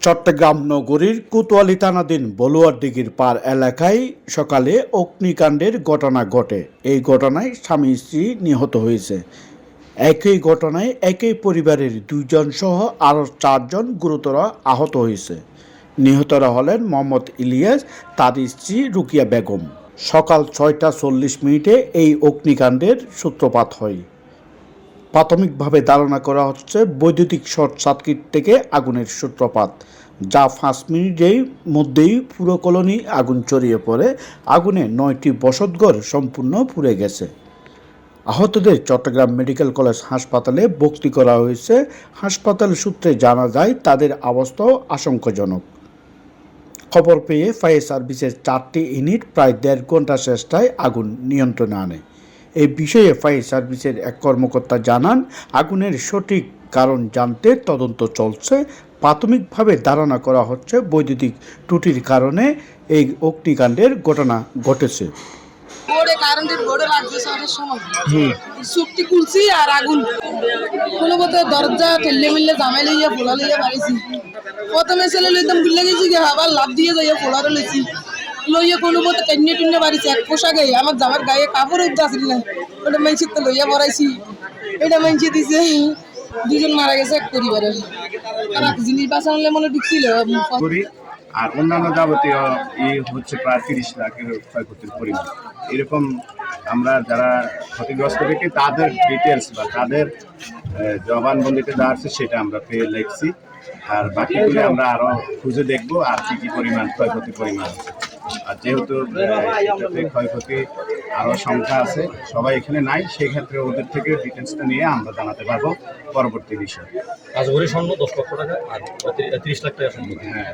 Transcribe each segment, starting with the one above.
চট্টগ্রাম নগরীর কোতোয়ালি থানাধীন বলুয়ারদিঘির পার এলাকায় সকালে অগ্নিকাণ্ডের ঘটনা ঘটে। এই ঘটনায় স্বামী স্ত্রী নিহত হয়েছে। একই ঘটনায় একই পরিবারের দুইজন সহ আরও 4 জন গুরুতর আহত হয়েছে। নিহতরা হলেন মোহাম্মদ ইলিয়াস, তার স্ত্রী রুকিয়া বেগম। সকাল 6টা 40 মিনিটে এই অগ্নিকাণ্ডের সূত্রপাত হয়। প্রাথমিকভাবে ধারণা করা হচ্ছে বৈদ্যুতিক শর্ট সার্কিট থেকে আগুনের সূত্রপাত, যা 5 মিনিটের মধ্যেই পুরো কলোনি আগুন ছড়িয়ে পড়ে। আগুনে 9টি বসতঘর সম্পূর্ণ পুড়ে গেছে। আহতদের চট্টগ্রাম মেডিকেল কলেজ হাসপাতালে ভর্তি করা হয়েছে। হাসপাতাল সূত্রে জানা যায় তাদের অবস্থাও আশঙ্কাজনক। খবর পেয়ে ফায়ার সার্ভিসের 4টি ইউনিট প্রায় 1.5 ঘন্টা চেষ্টায় আগুন নিয়ন্ত্রণে আনে। এই বিষয়ে ফায়ার সার্ভিসের এক কর্মকর্তা জানান, আগুনের সঠিক কারণ জানতে তদন্ত চলছে। প্রাথমিকভাবে ধারণা করা হচ্ছে বৈদ্যুতিক ত্রুটির কারণে এই অগ্নিকাণ্ডের ঘটনা ঘটেছে। কারেন্টের বোর্ডে লাগছে সবার সময় সুপটি খুলছি আর আগুন কোনো মতো দরজা ঠেললে মিললে জামাই লইয়া ফোলা লইয়া বাড়িছি। প্রথমে ছেলে লইতাম বিল্লে গেছি গিয়ে আবার লাভ দিয়ে যাইয়া ফোলারে লইছি লইয়া কোনো মতো টেনে টেনে বাড়িছি। এক পোশাকে আমার জামার গায়ে কাপড় উঠতে আসিল না, ওটা মাইছির তো লইয়া পড়াইছি। এটা মাইছি দিছে, 2 জন মারা গেছে এক পরিবারের। আর এক জিনিস বাঁচালে মনে ঢুকছিল। আর অন্যান্য যাবতীয় হচ্ছে প্রায় 30 লাখের ক্ষয়ক্ষতির পরিমাণ। এরকম আমরা যারা ক্ষতিগ্রস্ত দেখি তাদের ডিটেলস বা তাদের জবানবন্দিতে যা আছে সেটা আমরা পেয়ে লিখছি। আর বাকিগুলো আমরা আরো খুঁজে দেখবো আর কি পরিমাণ ক্ষয়ক্ষতির পরিমাণ আছে। আর যেহেতু ক্ষয়ক্ষতি আরো সংখ্যা আছে, সবাই এখানে নাই, সেই ক্ষেত্রে ওদের থেকে ডিটেলসটা নিয়ে আমরা জানাতে পারবো পরবর্তী বিষয়। রাজবাড়ি স্বর্ণ 10 লক্ষ টাকা আর 30 লাখ টাকা সম্পত্তি, হ্যাঁ,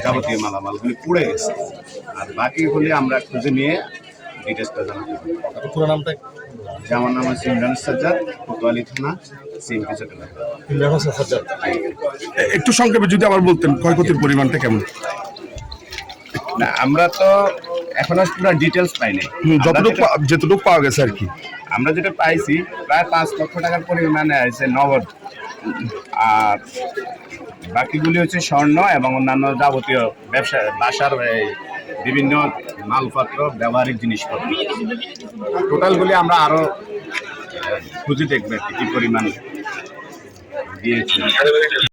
যাবতীয় মালামালগুলি পুড়ে গেছে। আর বাকিগুলি আমরা খুঁজে নিয়ে ডিটেলসটা জানাতে পারবো। আপনার পুরো নামটা? আমার নাম হচ্ছে ইমরান সাজ্জাদ, কোতোয়ালি থানা, সিএমপি চট্টগ্রাম। ইমরান সাজ্জাদ। একটু সংক্ষেপে যদি আবার বলতেন ক্ষয়ক্ষতির পরিমাণটা কেমন? না, আমরা তো এখনো পুরো ডিটেলস পাইনি। যতটুকু পাওয়া গেছে আর কি, আমরা যেটা পাইছি প্রায় 5 লক্ষ টাকার পরিমাণে আছে নগদ। আর বাকিগুলি হচ্ছে স্বর্ণ এবং অন্যান্য যাবতীয় ব্যবসা বাসার বিভিন্ন মালপত্র, ব্যবহারিক জিনিসপত্র। টোটালগুলি আমরা আরো খুঁজে দেখবে কি পরিমাণ দিয়েছি।